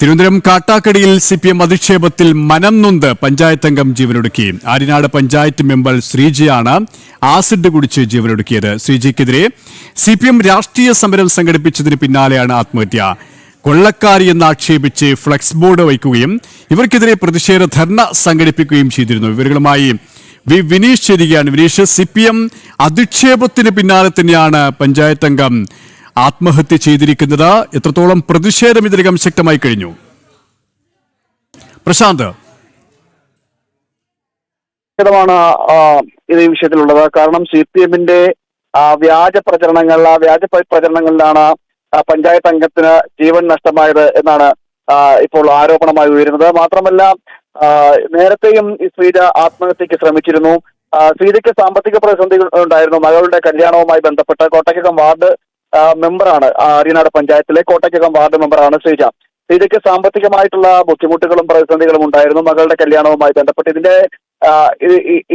Thiruvananthapuram കാട്ടാക്കടിയിൽ CPM അധിക്ഷേപത്തിൽ മനം നൊന്ത് പഞ്ചായത്ത് അംഗം ജീവനൊടുക്കി. ആര്യനാട് പഞ്ചായത്ത് മെമ്പർ ശ്രീജയാണ് ആസിഡ് കുടിച്ച് ജീവനൊടുക്കിയത്. ശ്രീജയ്ക്കെതിരെ CPM രാഷ്ട്രീയ സമരം സംഘടിപ്പിച്ചതിന് പിന്നാലെയാണ് ആത്മഹത്യ. കൊള്ളക്കാരി എന്ന് ആക്ഷേപിച്ച് ഫ്ലക്സ് ബോർഡ് വയ്ക്കുകയും ഇവർക്കെതിരെ പ്രതിഷേധ ധർണ സംഘടിപ്പിക്കുകയും ചെയ്തിരുന്നു. വിവരങ്ങളുമായി വിനീഷ് ചേരുകയാണ്. വിനീഷ്, CPM അധിക്ഷേപത്തിന് പിന്നാലെ തന്നെയാണ് പഞ്ചായത്ത് അംഗം ആത്മഹത്യ ചെയ്തിരിക്കുന്നത്. എത്രത്തോളം പ്രതിഷേധം ഇതിനകം ശക്തമായി കഴിഞ്ഞു? പ്രശാന്ത്, ഇത് ഈ വിഷയത്തിലുള്ളത്. കാരണം CPMന്റെ വ്യാജ പ്രചരണങ്ങളിലാണ് പഞ്ചായത്ത് അംഗത്തിന് ജീവൻ നഷ്ടമായത് എന്നാണ് ഇപ്പോൾ ആരോപണമായി ഉയരുന്നത്. മാത്രമല്ല, നേരത്തെയും ഈ ശ്രീജ ആത്മഹത്യക്ക് ശ്രമിച്ചിരുന്നു. ശ്രീജയ്ക്ക് സാമ്പത്തിക പ്രതിസന്ധി ഉണ്ടായിരുന്നു. മകളുടെ കല്യാണവുമായി ബന്ധപ്പെട്ട് കോട്ടയ്ക്കകം വാർഡ് മെമ്പറാണ്. ആര്യനാട് പഞ്ചായത്തിലെ കോട്ടയ്ക്കകം വാർഡ് മെമ്പറാണ് ശ്രീജയ്ക്ക് സാമ്പത്തികമായിട്ടുള്ള ബുദ്ധിമുട്ടുകളും പ്രതിസന്ധികളും ഉണ്ടായിരുന്നു മകളുടെ കല്യാണവുമായി ബന്ധപ്പെട്ട്. ഇതിന്റെ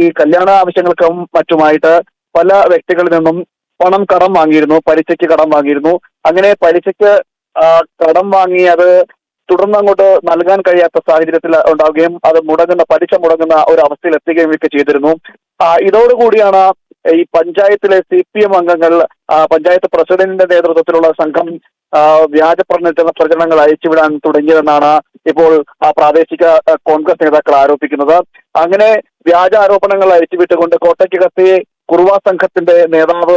ഈ കല്യാണ ആവശ്യങ്ങൾക്കും മറ്റുമായിട്ട് പല വ്യക്തികളിൽ നിന്നും പണം കടം വാങ്ങിയിരുന്നു, പലിശയ്ക്ക് കടം വാങ്ങിയിരുന്നു. അങ്ങനെ പലിശയ്ക്ക് കടം വാങ്ങി അത് തുടർന്ന് അങ്ങോട്ട് നൽകാൻ കഴിയാത്ത സാഹചര്യത്തിൽ ഉണ്ടാവുകയും അത് പലിശ മുടങ്ങുന്ന ഒരു അവസ്ഥയിൽ എത്തുകയും ഒക്കെ ചെയ്തിരുന്നു. ഇതോടുകൂടിയാണ് ഈ പഞ്ചായത്തിലെ CPM അംഗങ്ങൾ, പഞ്ചായത്ത് പ്രസിഡന്റിന്റെ നേതൃത്വത്തിലുള്ള സംഘം വ്യാജ പ്രചരണങ്ങൾ അയച്ചുവിടാൻ തുടങ്ങിയതെന്നാണ് ഇപ്പോൾ പ്രാദേശിക കോൺഗ്രസ് നേതാക്കൾ ആരോപിക്കുന്നത്. അങ്ങനെ വ്യാജ ആരോപണങ്ങൾ അയച്ചുവിട്ടുകൊണ്ട് കോട്ടയ്ക്കകത്തെ കുറുവ സംഘത്തിന്റെ നേതാവ്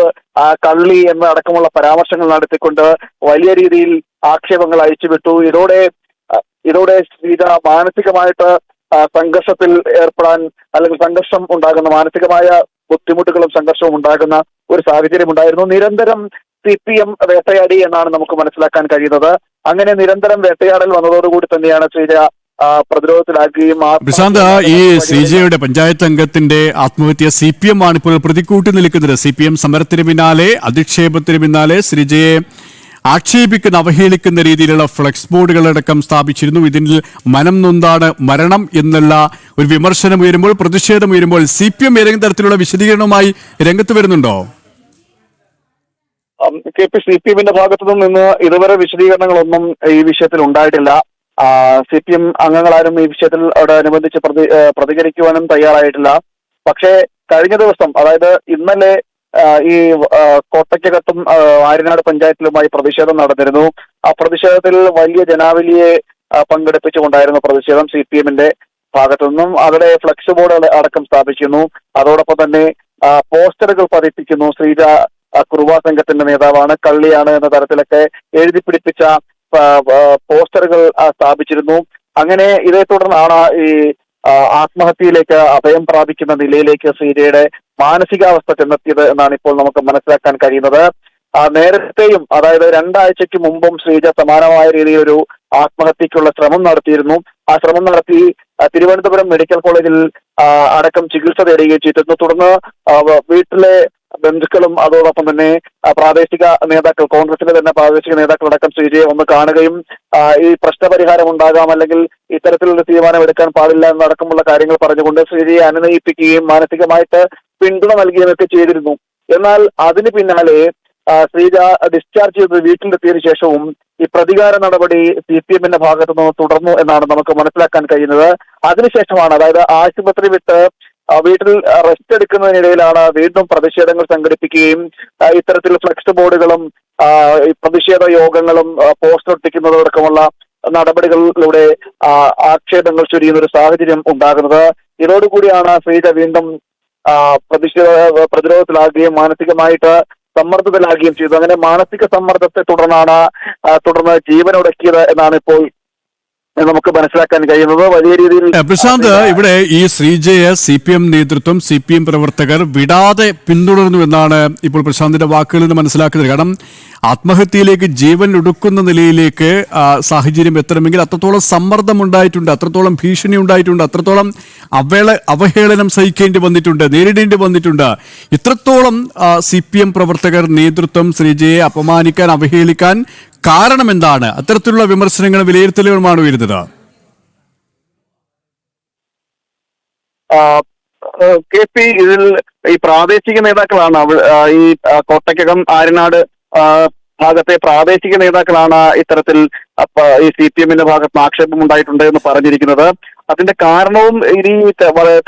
കള്ളി എന്നടക്കമുള്ള പരാമർശങ്ങൾ നടത്തിക്കൊണ്ട് വലിയ രീതിയിൽ ആക്ഷേപങ്ങൾ അയച്ചുവിട്ടു. ഇതോടെ ശ്രീജ മാനസികമായിട്ട് സംഘർഷത്തിൽ ഏർപ്പെടാൻ, അല്ലെങ്കിൽ സംഘർഷം ഉണ്ടാകുന്ന, മാനസികമായ ബുദ്ധിമുട്ടുകളും സംഘർഷവും ഉണ്ടാകുന്ന ഒരു സാഹചര്യം ഉണ്ടായിരുന്നു. നിരന്തരം CPM വേട്ടയാടി എന്നാണ് നമുക്ക് മനസ്സിലാക്കാൻ കഴിയുന്നത്. അങ്ങനെ നിരന്തരം വേട്ടയാടൽ വന്നതോടുകൂടി തന്നെയാണ് ശ്രീജ പ്രതിരോധത്തിലാക്കുകയും. പ്രശാന്ത്, ഈ ശ്രീജയുടെ പഞ്ചായത്ത് അംഗത്തിന്റെ ആത്മഹത്യ CPM ആണ് ഇപ്പോൾ പ്രതിക്കൂട്ടി നിൽക്കുന്നത്. CPM സമരത്തിന് പിന്നാലെ, അധിക്ഷേപത്തിന് പിന്നാലെ ശ്രീജയെ ആക്ഷേപിക്കുന്ന, അവഹേളിക്കുന്ന രീതിയിലുള്ള ഫ്ലെക്സ് ബോർഡുകളടക്കം സ്ഥാപിച്ചിരുന്നു. ഇതിൽ മനം നൊന്താണ് മരണം എന്നുള്ള ഒരു വിമർശനം ഉയരുമ്പോൾ, പ്രതിഷേധം ഉയരുമ്പോൾ CPM ഏതെങ്കിലും തരത്തിലുള്ള വിശദീകരണവുമായി രംഗത്ത് വരുന്നുണ്ടോ? CPMന്റെ ഭാഗത്തു നിന്ന് ഇതുവരെ വിശദീകരണങ്ങളൊന്നും ഈ വിഷയത്തിൽ ഉണ്ടായിട്ടില്ല. CPM അംഗങ്ങളാരും ഈ വിഷയത്തിൽ അനുബന്ധിച്ച് പ്രതികരിക്കുവാനും തയ്യാറായിട്ടില്ല. പക്ഷേ കഴിഞ്ഞ ദിവസം, അതായത് ഇന്നലെ, ഈ കോട്ടയ്ക്കകത്തും ആര്യനാട് പഞ്ചായത്തിലുമായി പ്രതിഷേധം നടന്നിരുന്നു. ആ പ്രതിഷേധത്തിൽ വലിയ ജനാവലിയെ പങ്കെടുപ്പിച്ചുകൊണ്ടായിരുന്നു പ്രതിഷേധം CPMന്റെ ഭാഗത്തു നിന്നും. അവിടെ ഫ്ലക്സ് ബോർഡ് അടക്കം സ്ഥാപിക്കുന്നു. അതോടൊപ്പം തന്നെ പോസ്റ്ററുകൾ പതിപ്പിക്കുന്നു. ശ്രീജ കുറുവ സംഘത്തിന്റെ നേതാവാണ്, കള്ളിയാണ് എന്ന തരത്തിലൊക്കെ എഴുതി പിടിപ്പിച്ച പോസ്റ്ററുകൾ സ്ഥാപിച്ചിരുന്നു. അങ്ങനെ ഇതേ തുടർന്നാണ് ഈ ആത്മഹത്യയിലേക്ക് അഭയം പ്രാപിക്കുന്ന നിലയിലേക്ക് ശ്രീജയുടെ മാനസികാവസ്ഥ ചെന്നെത്തിയത് എന്നാണ് ഇപ്പോൾ നമുക്ക് മനസ്സിലാക്കാൻ കഴിയുന്നത്. നേരത്തെയും, അതായത് 2 ആഴ്ചയ്ക്ക് മുമ്പും ശ്രീജ സമാനമായ രീതിയിൽ ഒരു ആത്മഹത്യക്കുള്ള ശ്രമം നടത്തിയിരുന്നു. ആ ശ്രമം നടത്തി തിരുവനന്തപുരം മെഡിക്കൽ കോളേജിൽ അടക്കം ചികിത്സ തേടുകയും ചെയ്തിരുന്നു. തുടർന്ന് വീട്ടിലെ ബന്ധുക്കളും അതോടൊപ്പം തന്നെ പ്രാദേശിക നേതാക്കൾ, കോൺഗ്രസിന്റെ തന്നെ പ്രാദേശിക നേതാക്കളടക്കം ശ്രീജയെ ഒന്ന് കാണുകയും ഈ പ്രശ്നപരിഹാരം ഉണ്ടാകാം, അല്ലെങ്കിൽ ഇത്തരത്തിലുള്ള തീരുമാനം എടുക്കാൻ പാടില്ല എന്നടക്കമുള്ള കാര്യങ്ങൾ പറഞ്ഞുകൊണ്ട് ശ്രീജയെ അനുനയിപ്പിക്കുകയും മാനസികമായിട്ട് പിന്തുണ നൽകുകയൊക്കെ ചെയ്തിരുന്നു. എന്നാൽ അതിന് പിന്നാലെ ശ്രീജ ഡിസ്ചാർജ് ചെയ്ത് വീട്ടിലെത്തിയതിനു ശേഷവും ഈ പ്രതികാര നടപടി CPMന്റെ ഭാഗത്തു നിന്ന് തുടർന്നു എന്നാണ് നമുക്ക് മനസ്സിലാക്കാൻ കഴിയുന്നത്. അതിനുശേഷമാണ്, അതായത് ആശുപത്രി വിട്ട് വീട്ടിൽ റെസ്റ്റ് എടുക്കുന്നതിനിടയിലാണ് വീണ്ടും പ്രതിഷേധങ്ങൾ സംഘടിപ്പിക്കുകയും ഇത്തരത്തിൽ ഫ്ലെക്സ് ബോർഡുകളും പ്രതിഷേധ യോഗങ്ങളും പോസ്റ്റർ ഒട്ടിക്കുന്നതടക്കമുള്ള നടപടികളിലൂടെ ആക്ഷേപങ്ങൾ ചൊരിയുന്ന ഒരു സാഹചര്യം ഉണ്ടാകുന്നത്. ഇതോടുകൂടിയാണ് ശ്രീജ വീണ്ടും പ്രതിരോധത്തിലാകുകയും മാനസികമായിട്ട് സമ്മർദ്ദത്തിലാകുകയും ചെയ്തു. അങ്ങനെ മാനസിക സമ്മർദ്ദത്തെ തുടർന്ന് ജീവനൊടുക്കിയത് എന്നാണ് ഇപ്പോൾ നമുക്ക് മനസ്സിലാക്കാൻ കഴിയുന്നത്. വലിയ രീതിയിൽ പ്രശാന്ത്, ഇവിടെ ഈ ശ്രീജയെ CPM നേതൃത്വം, CPM പ്രവർത്തകർ വിടാതെ പിന്തുടർന്നു എന്നാണ് ഇപ്പോൾ പ്രശാന്തിന്റെ വാക്കുകളിൽ നിന്ന് മനസ്സിലാക്കുന്നത്. കാരണം ആത്മഹത്യയിലേക്ക് ജീവൻ ഒടുക്കുന്ന നിലയിലേക്ക് സാഹചര്യം എത്തണമെങ്കിൽ അത്രത്തോളം സമ്മർദ്ദം ഉണ്ടായിട്ടുണ്ട്, അത്രത്തോളം ഭീഷണി ഉണ്ടായിട്ടുണ്ട്, അത്രത്തോളം അവഹേളനം സഹിക്കേണ്ടി വന്നിട്ടുണ്ട്, നേരിടേണ്ടി വന്നിട്ടുണ്ട്. ഇത്രത്തോളം CPM പ്രവർത്തകർ, നേതൃത്വം ശ്രീജയെ അപമാനിക്കാൻ, അവഹേളിക്കാൻ കാരണം എന്താണ്? അത്തരത്തിലുള്ള വിമർശനങ്ങളും വിലയിരുത്തലുകളുമാണ് വരുന്നത്. ഇതിൽ ഈ പ്രാദേശിക നേതാക്കളാണ് ഈ കോട്ടയ്ക്കകം, ആര്യനാട് ഭാഗത്തെ പ്രാദേശിക നേതാക്കളാണ് ഇത്തരത്തിൽ ഈ CPM-ന്റെ ഭാഗത്ത് ആക്ഷേപം ഉണ്ടായിട്ടുണ്ട് എന്ന് പറഞ്ഞിരിക്കുന്നത്. അതിന്റെ കാരണവും ഇനി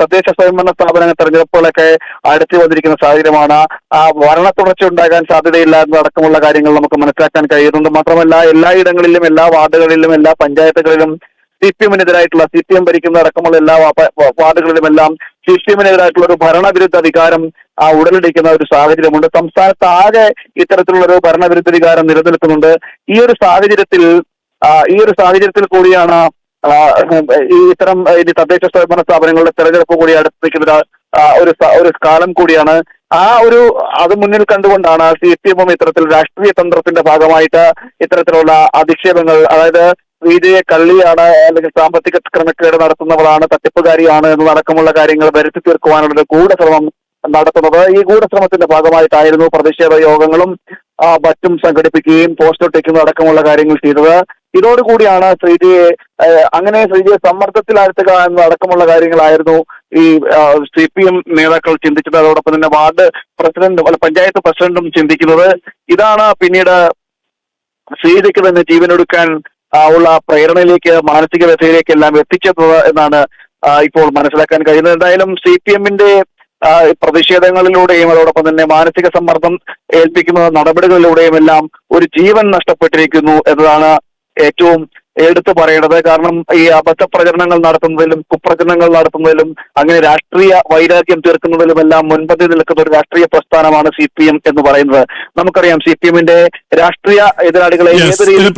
തദ്ദേശ സ്വയംഭരണ സ്ഥാപന തെരഞ്ഞെടുപ്പുകളൊക്കെ അടുത്ത് വന്നിരിക്കുന്ന സാഹചര്യമാണ്. ഭരണ തുടർച്ച ഉണ്ടാകാൻ സാധ്യതയില്ല എന്നതടക്കമുള്ള കാര്യങ്ങൾ നമുക്ക് മനസ്സിലാക്കാൻ കഴിയുന്നുണ്ട്. മാത്രമല്ല എല്ലായിടങ്ങളിലും, എല്ലാ വാർഡുകളിലും, എല്ലാ പഞ്ചായത്തുകളിലും CPM-നെതിരായിട്ടുള്ള CPM ഭരിക്കുന്ന അടക്കമുള്ള എല്ലാ വാർഡുകളിലുമെല്ലാം CPM-നെതിരായിട്ടുള്ള ഒരു ഭരണവിരുദ്ധ വികാരം ഉടലെടുക്കുന്ന ഒരു സാഹചര്യമുണ്ട്. സംസ്ഥാനത്ത് ആകെ ഇത്തരത്തിലുള്ള ഒരു ഭരണവിരുദ്ധ വികാരം നിലനിൽക്കുന്നുണ്ട്. ഈ ഒരു സാഹചര്യത്തിൽ കൂടിയാണ് ഇത്തരം തദ്ദേശ സ്വയംഭരണ സ്ഥാപനങ്ങളുടെ തെരഞ്ഞെടുപ്പ് കൂടി അടുത്ത് നിൽക്കുന്ന ഒരു കാലം കൂടിയാണ്. അത് മുന്നിൽ കണ്ടുകൊണ്ടാണ് CPM ഇത്തരത്തിൽ രാഷ്ട്രീയ തന്ത്രത്തിന്റെ ഭാഗമായിട്ട് ഇത്തരത്തിലുള്ള അധിക്ഷേപങ്ങൾ, അതായത് വിജയെ കള്ളിയാണ്, അല്ലെങ്കിൽ സാമ്പത്തിക ക്രമക്കേട് നടത്തുന്നവളാണ്, തട്ടിപ്പുകാരിയാണ് എന്നതടക്കമുള്ള കാര്യങ്ങൾ വരുത്തി തീർക്കുവാനുള്ള ഒരു ഗൂഢശ്രമം നടത്തുന്നത്. ഈ ഗൂഢശ്രമത്തിന്റെ ഭാഗമായിട്ടായിരുന്നു പ്രതിഷേധ യോഗങ്ങളും മറ്റും സംഘടിപ്പിക്കുകയും പോസ്റ്റർ ഒട്ടിക്കുന്നതും അടക്കമുള്ള കാര്യങ്ങൾ ചെയ്തത്. ഇതോടുകൂടിയാണ് ശ്രീജിയെ സമ്മർദ്ദത്തിലാഴ്ത്തുക എന്നതടക്കമുള്ള കാര്യങ്ങളായിരുന്നു ഈ CPM നേതാക്കൾ ചിന്തിച്ചത്. അതോടൊപ്പം തന്നെ വാർഡ് പ്രസിഡന്റ്, പഞ്ചായത്ത് പ്രസിഡന്റും ചിന്തിക്കുന്നത്. ഇതാണ് പിന്നീട് ശ്രീജിക്ക് തന്നെ ജീവനൊടുക്കാൻ ഉള്ള പ്രേരണയിലേക്ക്, മാനസിക വ്യഥയിലേക്ക് എല്ലാം എത്തിച്ചത് എന്നാണ് ഇപ്പോൾ മനസ്സിലാക്കാൻ കഴിയുന്നത്. എന്തായാലും CPM-ന്റെ പ്രതിഷേധങ്ങളിലൂടെയും അതോടൊപ്പം തന്നെ മാനസിക സമ്മർദ്ദം ഏൽപ്പിക്കുന്ന നടപടികളിലൂടെയും എല്ലാം ഒരു ജീവൻ നഷ്ടപ്പെട്ടിരിക്കുന്നു എന്നതാണ് ഏറ്റവും എടുത്തു പറയേണ്ടത്. കാരണം ഈ അബദ്ധ പ്രചരണങ്ങൾ നടത്തുന്നതിലും കുപ്രചരണങ്ങൾ നടത്തുന്നതിലും അങ്ങനെ രാഷ്ട്രീയ വൈരാഗ്യം തീർക്കുന്നതിലുമെല്ലാം മുൻപന്തി നിൽക്കുന്ന ഒരു രാഷ്ട്രീയ പ്രസ്ഥാനമാണ് CPM എന്ന് പറയുന്നത്. നമുക്കറിയാം CPM-ന്റെ രാഷ്ട്രീയ എതിരാളികളെ ഏത് രീതിയിൽ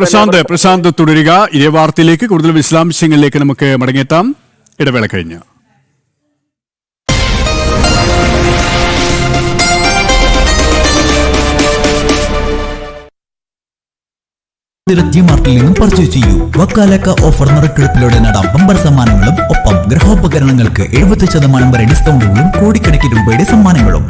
പ്രശാന്ത് തുടരുക. ഇതേ വാർത്തയിലേക്ക് കൂടുതൽ വിശദാംശങ്ങളിലേക്ക് നമുക്ക് മടങ്ങിയെത്താം ഇടവേള കഴിഞ്ഞ്. മാർട്ടിൽ നിന്നും പർച്ചേസ് ചെയ്യൂ. വക്കാലക്ക ഓഫർ നറുക്കെടുപ്പിലൂടെ നേടാം ബമ്പർ സമ്മാനങ്ങളും ഒപ്പം ഗൃഹോപകരണങ്ങൾക്ക് 70% വരെ ഡിസ്കൗണ്ടുകളും കോടിക്കണക്കിന് രൂപയുടെ സമ്മാനങ്ങളും.